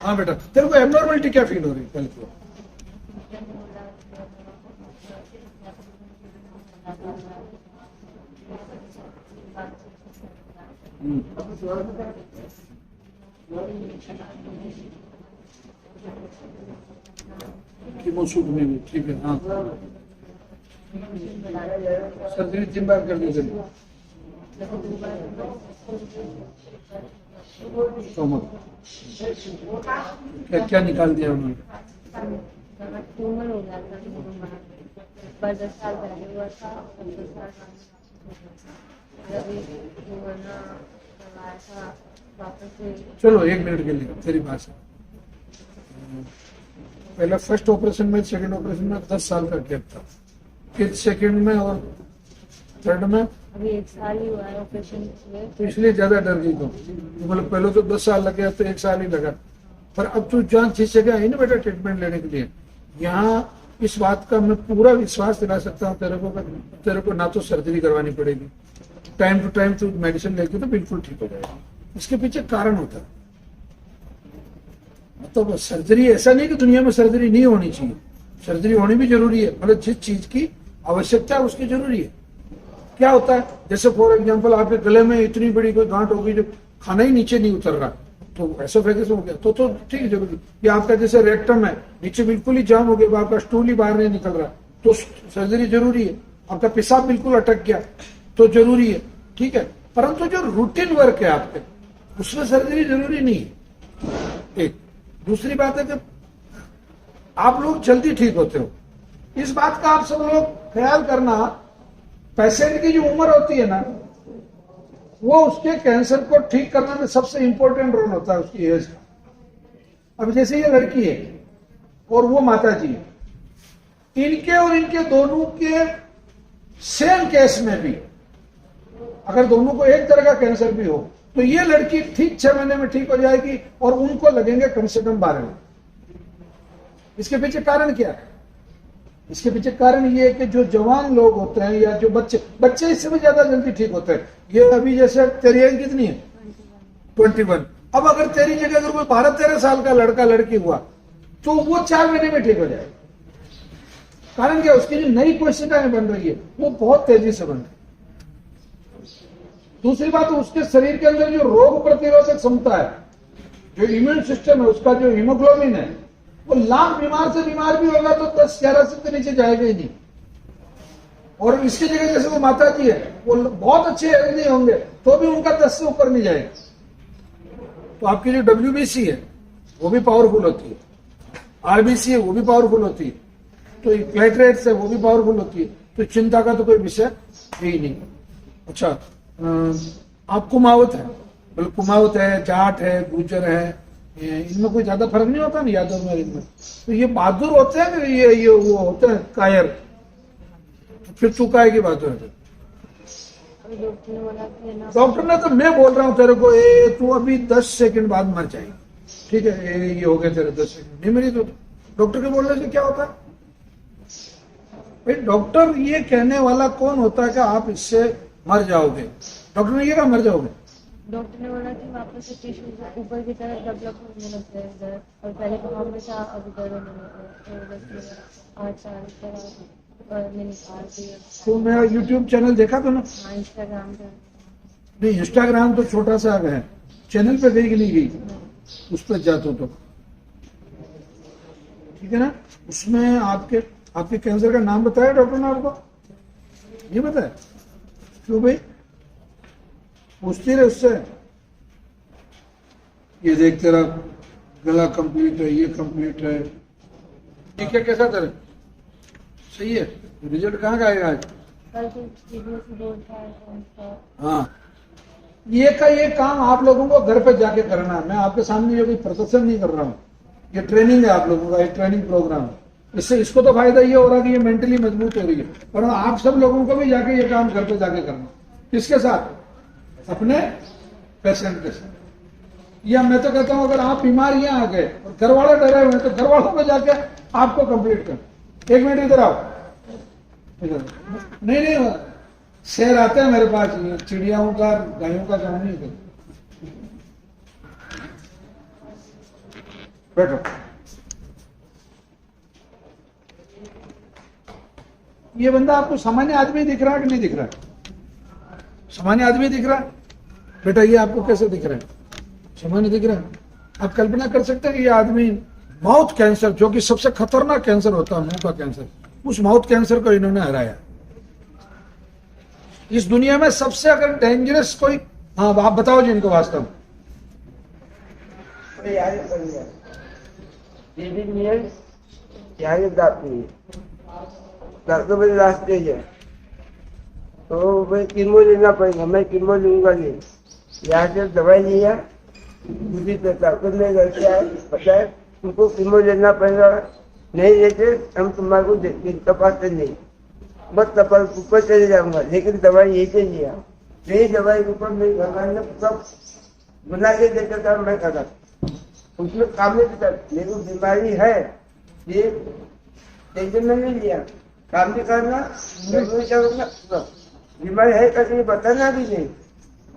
हाँ बेटा, तेरे को एबनॉर्मलिटी क्या फील हो रही है पहले तो? सूट में भी ठीक है। हाँ, सर्जरी 3 बार कर दी थी। क्या क्या निकाल दिया उन्होंने? ट्यूमर हो गया था 10 साल पहले हुआ था। चलो 1 मिनट के लिए तेरी भाषा। पहले फर्स्ट ऑपरेशन में, सेकंड ऑपरेशन में 10 साल का गैप था, फिर सेकंड में और थर्ड में अभी 1 साल ही हुआ है ऑपरेशन हुए। तो इसलिए ज्यादा डर गई तो मतलब पहले तो 10 साल लगे तो 1 साल ही लगा, पर अब तू जान ठीक जगह आई ना बेटा ट्रीटमेंट लेने के लिए। यहाँ इस बात का मैं पूरा विश्वास दिला सकता हूँ तेरे को ना तो सर्जरी करवानी पड़ेगी, टाइम टू टाइम तू मेडिसिन लेके तो बिल्कुल ठीक हो जाएगा। इसके पीछे कारण होता है। तो सर्जरी ऐसा नहीं कि दुनिया में सर्जरी नहीं होनी चाहिए, सर्जरी होनी भी जरूरी है, मतलब जिस चीज की आवश्यकता है उसकी जरूरी है। क्या होता है, जैसे फॉर एग्जांपल आपके गले में इतनी बड़ी कोई गांठ हो गई जो खाना ही नीचे नहीं उतर रहा, तो एसोफेगस हो गया तो ठीक है जरूरी। या आपका जैसे रेक्टम है, नीचे बिल्कुल ही जाम हो गया, आपका स्टूल ही बाहर नहीं निकल रहा, तो सर्जरी जरूरी है। आपका पेशाब बिल्कुल अटक गया तो जरूरी है, ठीक है। परंतु जो रूटीन वर्क है आपके, उसमें सर्जरी जरूरी नहीं है। एक दूसरी बात है कि आप लोग जल्दी ठीक होते हो, इस बात का आप सब लोग ख्याल करना। पेशेंट की जो उम्र होती है ना, वो उसके कैंसर को ठीक करने में सबसे इंपॉर्टेंट रोल होता है उसकी एज का। अब जैसे ये लड़की है और वो माता जी है, इनके और इनके दोनों के सेम केस में भी अगर दोनों को एक तरह का कैंसर भी हो तो ये लड़की ठीक 6 महीने में ठीक हो जाएगी और उनको लगेंगे कम से कम 12 महीने। इसके पीछे कारण क्या है? इसके पीछे कारण ये है कि जो जवान लोग होते हैं या जो बच्चे इससे भी ज्यादा जल्दी ठीक होते हैं। ये अभी जैसे तेरी एज कितनी है? 21। अब अगर तेरी जगह अगर कोई 12-13 साल का लड़का लड़की हुआ तो वो 4 महीने में ठीक हो जाएगा। कारण क्या? उसकी जो नई कोशिकाएं बन रही है वो बहुत तेजी से बन रही है। दूसरी बात, उसके शरीर के अंदर जो रोग प्रतिरोधक क्षमता है, जो इम्यून सिस्टम है, उसका जो हीमोग्लोबिन है, वो लाख बीमार से बीमार भी होगा तो 10-11 से नीचे जाएगा ही नहीं। और इसकी जगह जैसे वो माता जी है, वो बहुत अच्छे हेल्दी होंगे तो भी उनका 10 से ऊपर नहीं जाएगा। तो आपकी जो WBC है वो भी पावरफुल होती है, RBC है वो भी पावरफुल होती है, तो प्लेटलेट्स है वो भी पावरफुल होती है। तो चिंता का तो कोई विषय ही नहीं। अच्छा, आप कुमावत है, मतलब कुमावत है, जाट है, गुर्जर है, इनमें कोई ज्यादा फर्क नहीं होता ना यादव में इनमें। तो ये बहादुर होते हैं कि ये वो होते हैं कायर? फिर तू काहे की बहादुर है? डॉक्टर ने तो, मैं बोल रहा हूँ तेरे को, तू अभी 10 सेकंड बाद मर जाएगी, ठीक है? ये हो गए तेरे 10 सेकंड नहीं मेरी। तो डॉक्टर के बोलने से क्या होता है भाई? डॉक्टर ये कहने वाला कौन होता है कि आप इससे मर जाओगे? डॉक्टर ने ये कहा मर जाओगे? डॉक्टर ने बोला कि वापस से टिश्यू ऊपर की तरफ डेवलप होने लगता है इधर, और पहले तो हमेशा अब इधर होने लगे तो 8 साल मैंने निकाल दिया। तो मेरा यूट्यूब चैनल देखा तो ना? हाँ, इंस्टाग्राम पे। नहीं, इंस्टाग्राम तो छोटा सा है, चैनल पे गई कि नहीं गई? उस पर जाते तो ठीक है ना। उसमें आपके कैंसर का नाम बताया डॉक्टर ने आपको? ये बताया? क्यों भाई? पूछती रहे उससे, ये देख तेरा गला कंप्लीट है, ये कंप्लीट है, ये क्या कैसा तेरे? सही है? रिजल्ट कहाँ का आएगा आज? हाँ, ये काम आप लोगों को घर पे जाके करना है। मैं आपके सामने ये कोई प्रदर्शन नहीं कर रहा हूँ, ये ट्रेनिंग है आप लोगों का, एक ट्रेनिंग प्रोग्राम है। इससे इसको तो फायदा ये हो रहा है कि ये मेंटली मजबूत हो रही है, पर आप सब लोगों को भी जाके ये काम घर पे जाके करना। किसके साथ? अपने पेशेंट के साथ। या मैं तो कहता हूं अगर आप बीमार यहाँ आ गए और घर वाले डरे हुए तो घर वालों को जाके आपको कंप्लीट कर। 1 मिनट इधर आओ, इधर। नहीं, शेर आते हैं मेरे पास, चिड़ियाओं का, गायों का काम नहीं करते। बैठो। ये बंदा आपको सामान्य आदमी दिख रहा है कि नहीं दिख रहा है? सामान्य आदमी दिख रहा है? बेटा ये आपको कैसे दिख रहा है? सामान्य दिख रहा है? आप कल्पना कर सकते हैं कि ये आदमी माउथ कैंसर, जो कि सबसे खतरनाक कैंसर होता है, मुंह का कैंसर, उस माउथ कैंसर को इन्होंने हराया। इस दुनिया में सबसे अगर डेंजरस कोई, हाँ आप बताओ जी इनको वास्तव में। डॉक्टर मेरे लास्ट स्टेज है, तो भाई कीमो लेना पड़ेगा। मैं कीमो लूंगा नहीं, यहाँ से दवाई लिया, दूसरी डॉक्टर ने लड़के आए बताया तुमको कीमो लेना पड़ेगा, नहीं लेते हम तुम्हारे को तपासते नहीं, बस तपास ऊपर चले जाऊंगा, लेकिन दवाई यही से लिया। यही दवाई के ऊपर मेरे भगवान ने सब बना के देता था, मैं करा उसमें काम नहीं देता। मेरे को बीमारी है, ये टेंशन में नहीं लिया, काम भी करना जरूरी करूंगा। बीमारी है कैसे बताना भी नहीं,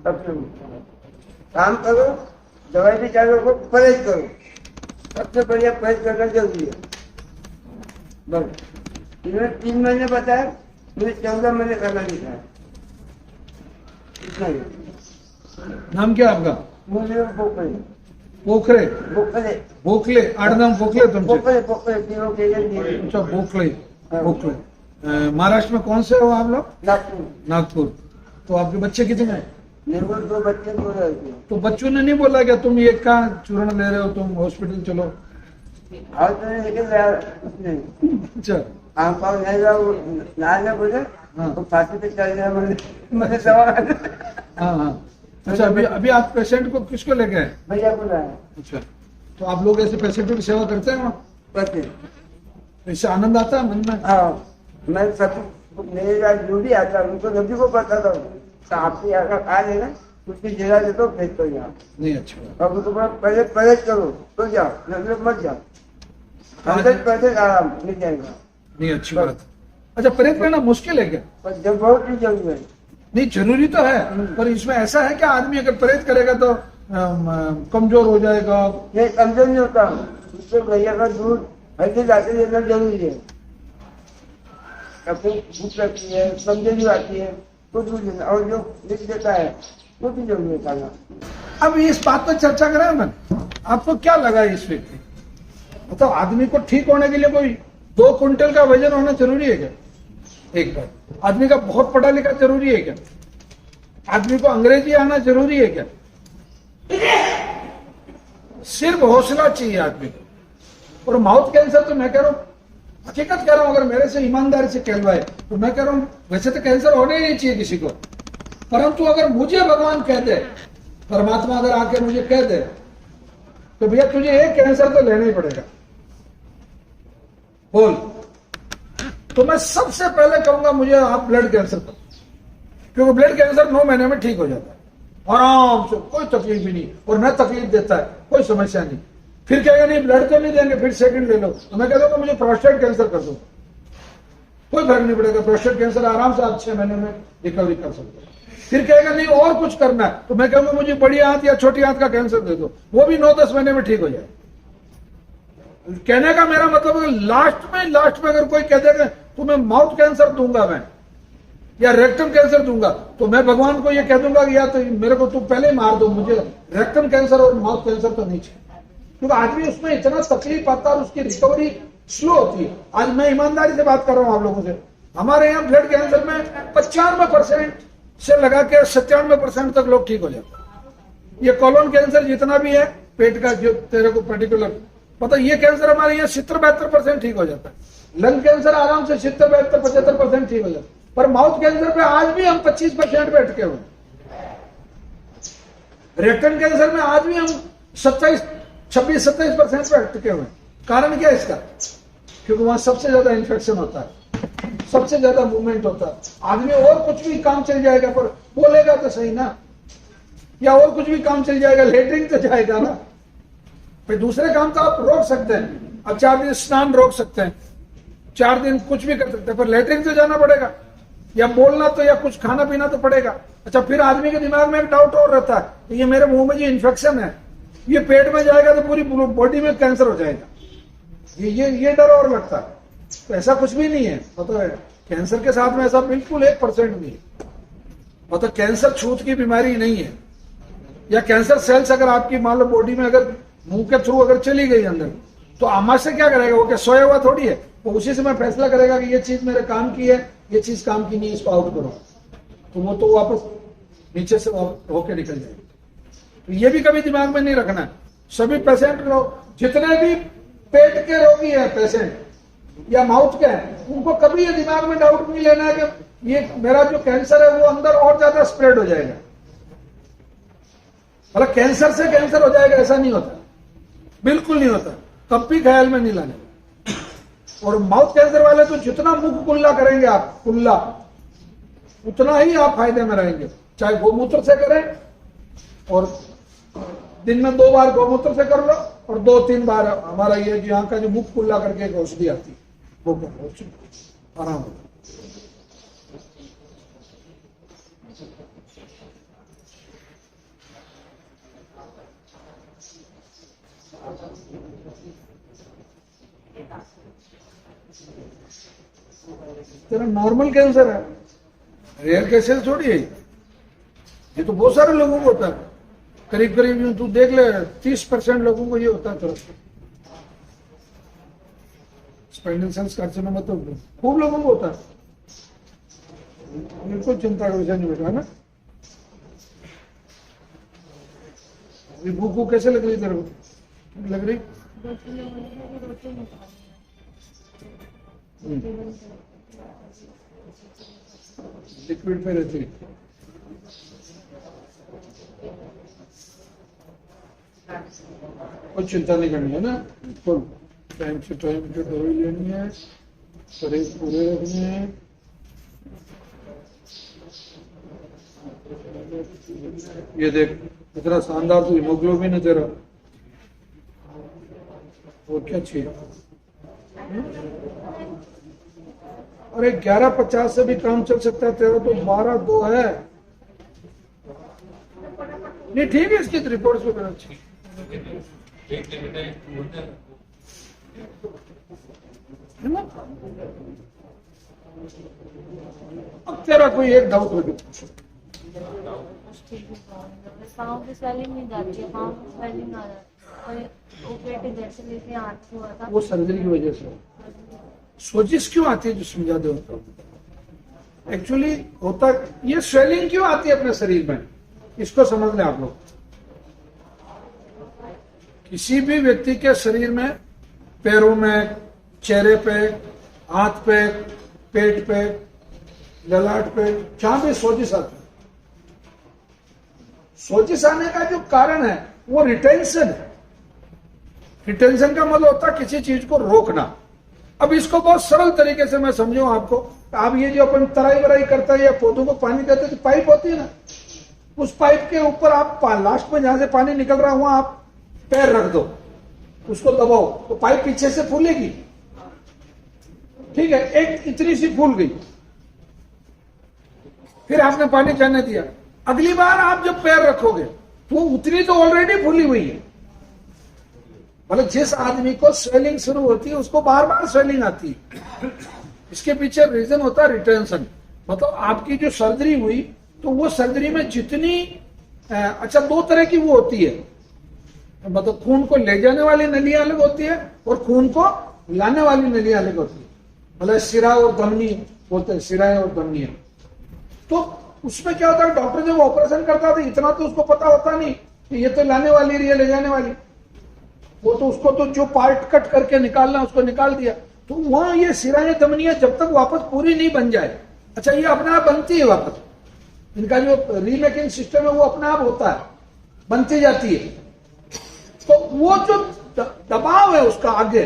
अब तुम काम करो, दवाई भी चालू रखो, परहेज करो, सबसे बढ़िया परहेज करना जरूरी है। बस इन्होंने 3 महीने बताया, मुझे 14 महीने करना नहीं था, इतना ही। नाम क्या आपका? मुझे पोखरे पोखरे, पोखरे बोखले, आडनाम पोखले तुमसे? पोखरे पोखरे तीनों के लिए अच्छा बोखले, बोखले। महाराष्ट्र में कौन से हो आप लोग? नागपुर। नागपुर। तो आपके बच्चे कितने हैं? मेरे को 2 बच्चे 2 लड़के। तो बच्चों ने नहीं बोला क्या तुम ये कहाँ चूर्ण ले रहे हो, तुम हॉस्पिटल चलो? और तो लेकिन उसने अच्छा आम पाव नहीं रहा, ना बोले हाँ। तो फांसी पे चल गया। मैंने दवा हाँ हाँ। अच्छा अभी आप पेशेंट को किसको लेके आए? भैया को लाया। अच्छा तो आप लोग ऐसे पेशेंटों की सेवा करते हैं वहाँ? बच्चे इससे आनंद आता है मन में? हाँ, मैं सब मेरे साथ जो भी आता है उनको सभी को पता था, आपसे अगर खा लेना उसकी जगह दे तो भेज तो यहाँ। नहीं अच्छा अब उसको पहले परहेज करो तो जाओ, नहीं मत जाओ, 100% आराम मिल जाएगा। नहीं अच्छी बात। अच्छा परहेज करना मुश्किल है क्या? पर जब बहुत ही जरूरी है। नहीं जरूरी तो है, पर इसमें ऐसा है कि आदमी अगर परहेज करेगा तो कमजोर हो जाएगा? ये कमजोर नहीं होता, उसको भैया का दूध हल्के जाके लेना जरूरी है। कभी भूख लगती है, कमजोरी आती है तो दूध लेना, और जो लिख देता है वो भी जरूरी है खाना। अब इस बात पर चर्चा करें ना, आपको क्या लगा इस व्यक्ति, मतलब आदमी को ठीक होने के लिए कोई 2 कुंटल का वजन होना जरूरी है क्या? एक बात, आदमी का बहुत पढ़ा लिखा जरूरी है क्या? आदमी को अंग्रेजी आना जरूरी है क्या? सिर्फ हौसला चाहिए आदमी को। और माउथ कैंसर तो मैं कह रहा हूं, हकीकत कह रहा हूं, अगर मेरे से ईमानदारी से कहलवाए तो मैं कह रहा हूं वैसे तो कैंसर होने ही नहीं चाहिए किसी को, परंतु अगर मुझे भगवान कह दे, परमात्मा अगर आके मुझे कह दे तो भैया तुझे एक कैंसर तो लेना ही पड़ेगा, बोल, तो मैं सबसे पहले कहूंगा मुझे आप ब्लड कैंसर करो, क्योंकि ब्लड कैंसर 9 महीने में ठीक हो जाता है आराम से, कोई तकलीफ भी नहीं, और न तकलीफ देता है, कोई समस्या नहीं। फिर कहेगा नहीं ब्लड तो नहीं देंगे, फिर सेकंड ले लो, तो मैं कह दूंगा मुझे प्रोस्टेट कैंसर कर दो, कोई फर्क नहीं पड़ेगा, प्रोस्टेट कैंसर आराम से आप 6 महीने में रिकवरी कर सकते हो। फिर कहेगा नहीं और कुछ करना है, तो मैं कहूंगा मुझे बड़ी आंत या छोटी आंत का कैंसर दे दो, वो भी 9-10 महीने में ठीक हो जाए। कहने का मेरा मतलब है लास्ट में अगर कोई कह देगा तुम्हें माउथ कैंसर दूंगा मैं या रेक्टम कैंसर दूंगा, तो मैं भगवान को ये कह दूंगा कि या तो मेरे को तू पहले मार दो, मुझे रेक्टम कैंसर और माउथ कैंसर तो नहीं चाहिए, क्योंकि आदमी उसमें इतना तकलीफ आता है और उसकी रिकवरी स्लो होती है। आज मैं ईमानदारी से बात कर रहा हूं आप लोगों से, हमारे यहाँ ब्लड कैंसर में 95% से लगा के 97% तक लोग ठीक हो जाते हैं। ये कोलोन कैंसर जितना भी है पेट का, जो तेरे को पर्टिकुलर पता, ये कैंसर हमारे यहाँ 70-72% ठीक हो जाता है। लंग कैंसर आराम से 70-75% ठीक हो जाता है, पर माउथ कैंसर पे आज भी हम 25% पे अटके हुए। रेक्टम कैंसर में आज भी हम 26-27% पे अटके हुए। कारण क्या है इसका? क्योंकि वहां सबसे ज्यादा इन्फेक्शन होता है, सबसे ज्यादा मूवमेंट होता है। आदमी और कुछ भी काम चल जाएगा, पर बोलेगा तो सही ना, या और कुछ भी काम चल जाएगा, लेटरिन तो जाएगा ना, फिर दूसरे काम तो आप रोक सकते हैं। अब 4 दिन स्नान रोक सकते हैं, 4 दिन कुछ भी कर सकते हैं, पर लेटरिन तो जाना पड़ेगा, या बोलना तो, या कुछ खाना पीना तो पड़ेगा। अच्छा फिर आदमी के दिमाग में एक डाउट और रहता है, ये मेरे मुंह में जो इन्फेक्शन है, ये पेट में जाएगा तो पूरी बॉडी में कैंसर हो जाएगा, ये डर और लगता है। तो ऐसा कुछ भी नहीं है, पता है कैंसर के साथ में ऐसा बिल्कुल 1% नहीं है। मतलब कैंसर छूत की बीमारी नहीं है, या कैंसर सेल्स अगर आपकी मान लो बॉडी में अगर मुंह के थ्रू अगर चली गई अंदर, तो आमा से क्या करेगा, वो क्या सोया हुआ थोड़ी है, वो उसी से मैं फैसला करेगा कि ये चीज मेरे काम की है, ये चीज काम की नहीं, इसको आउट करो, तो वो तो वापस नीचे से होके निकल जाएगी। तो ये भी कभी दिमाग में नहीं रखना है। सभी पेशेंट लोग जितने भी पेट के रोगी है पेशेंट या माउथ के हैं, उनको कभी ये दिमाग में डाउट नहीं लेना है कि ये मेरा जो कैंसर है वो अंदर और ज्यादा स्प्रेड हो जाएगा। मतलब कैंसर से कैंसर हो जाएगा ऐसा नहीं होता, बिल्कुल नहीं होता, कभी ख्याल में नहीं लाने। और माउथ कैंसर वाले तो जितना मुख कुल्ला करेंगे आप, कुल्ला, उतना ही आप फायदे में रहेंगे। चाहे गोमूत्र से करें, और दिन में 2 बार गोमूत्र से कर लो, और 2-3 बार हमारा ये जो यहाँ का जो मुख कुल्ला करके एक औषधि आती है वो कर लो, आराम होगा। तेरा नॉर्मल कैंसर है, रेयर केसेस थोड़ी है, ये तो बहुत सारे लोगों को होता है। करीब करीब तू देख ले 30% लोगों को ये होता है। स्पाइनल सेल्स कार्सिनोमा तो खूब लोगों को होता है, बिल्कुल चिंता का विषय नहीं बेटा, है ना। अभी भूख कैसे लग रही तेरे को, लग रही लिक्विड पे रहती है। कुछ चिंता नहीं करनी है ना, बिल्कुल टाइम से टाइम जो दवाई लेनी है, शरीर पूरे रखने हैं। ये देख इतना शानदार तो हीमोग्लोबिन है तेरा, और क्या चाहिए। अरे 1150 से भी काम चल सकता है तेरा, तो 12-2 है। नहीं ठीक है, इसकी रिपोर्ट्स वगैरह अच्छी है ना। अब तेरा कोई एक डाउट हो पाँव की स्वेलिंग नहीं जाती है, पाँव की स्वेलिंग आ जाती है, और वो पेट जैसे जैसे हाथ हुआ था, वो सर्जरी की वजह से। सोजिश क्यों आती है जो समझा दो, एक्चुअली होता ये स्वेलिंग क्यों आती है अपने शरीर में, इसको समझ लें आप लोग। किसी भी व्यक्ति के शरीर में, पैरों में, चेहरे पे, हाथ पे, पेट पे, ललाट पे, जहां भी सोजिश आती है, सोजिश आने का जो कारण है वो रिटेंशन है। रिटेंशन का मतलब होता है किसी चीज को रोकना। अब इसको बहुत सरल तरीके से मैं समझाऊं आपको, आप ये जो अपन तराई वराई करता है या पौधों को पानी देते हैं, तो पाइप होती है ना, उस पाइप के ऊपर आप लास्ट में जहां से पानी निकल रहा है वहां आप पैर रख दो, उसको दबाओ, तो पाइप पीछे से फूलेगी। ठीक है, एक इतनी सी फूल गई, फिर आपने पानी जाने दिया, अगली बार आप जब पैर रखोगे वो उतनी तो ऑलरेडी फूली हुई है। मतलब जिस आदमी को स्वेलिंग शुरू होती है उसको बार बार स्वेलिंग आती है, इसके पीछे रीजन होता है रिटेंशन। मतलब आपकी जो सर्जरी हुई, तो वो सर्जरी में जितनी अच्छा 2 तरह की वो होती है, मतलब खून को ले जाने वाली नलियां अलग होती है और खून को लाने वाली नलियां अलग होती है। मतलब सिरा और धमनी बोलते हैं, सिराएं और धमनियां। तो उसमें क्या होता है, डॉक्टर जब ऑपरेशन करता था इतना तो उसको पता होता नहीं कि ये तो लाने वाली रही है, ले जाने वाली। वो तो उसको तो जो पार्ट कट करके निकालना उसको निकाल दिया। तो वहां ये सिराएं धमनियां जब तक वापस पूरी नहीं बन जाए, अच्छा ये अपने आप बनती है वापस, इनका जो रीमेकिंग सिस्टम है वो अपने आप होता है, बनती जाती है। तो वो जो दबाव है उसका आगे,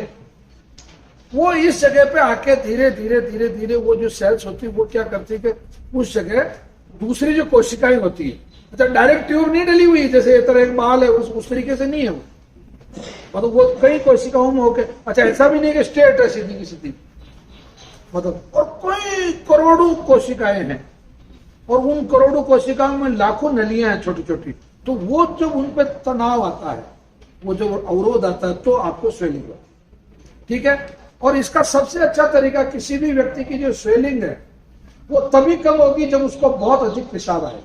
वो इस जगह पे आके धीरे धीरे धीरे धीरे वो जो सेल्स होती है वो क्या करती है कि उस जगह दूसरी जो कोशिकाएं होती है, अच्छा डायरेक्ट ट्यूब नहीं डली हुई जैसे इस तरह एक बाल है, उस तरीके से नहीं है वो, मतलब वो कई कोशिकाओं में होके, अच्छा ऐसा भी नहीं कि स्ट्रेट है सीधी की सीधी, मतलब और कई करोड़ों कोशिकाएं हैं, और उन करोड़ों कोशिकाओं में लाखों नलियां हैं छोटी छोटी। तो वो जब उन पर तनाव आता है वो जो अवरोध आता है तो आपको स्वेलिंग होती है। ठीक है, और इसका सबसे अच्छा तरीका, किसी भी व्यक्ति की जो स्वेलिंग है वो तभी कम होगी जब उसको बहुत अधिक पेशाब आए।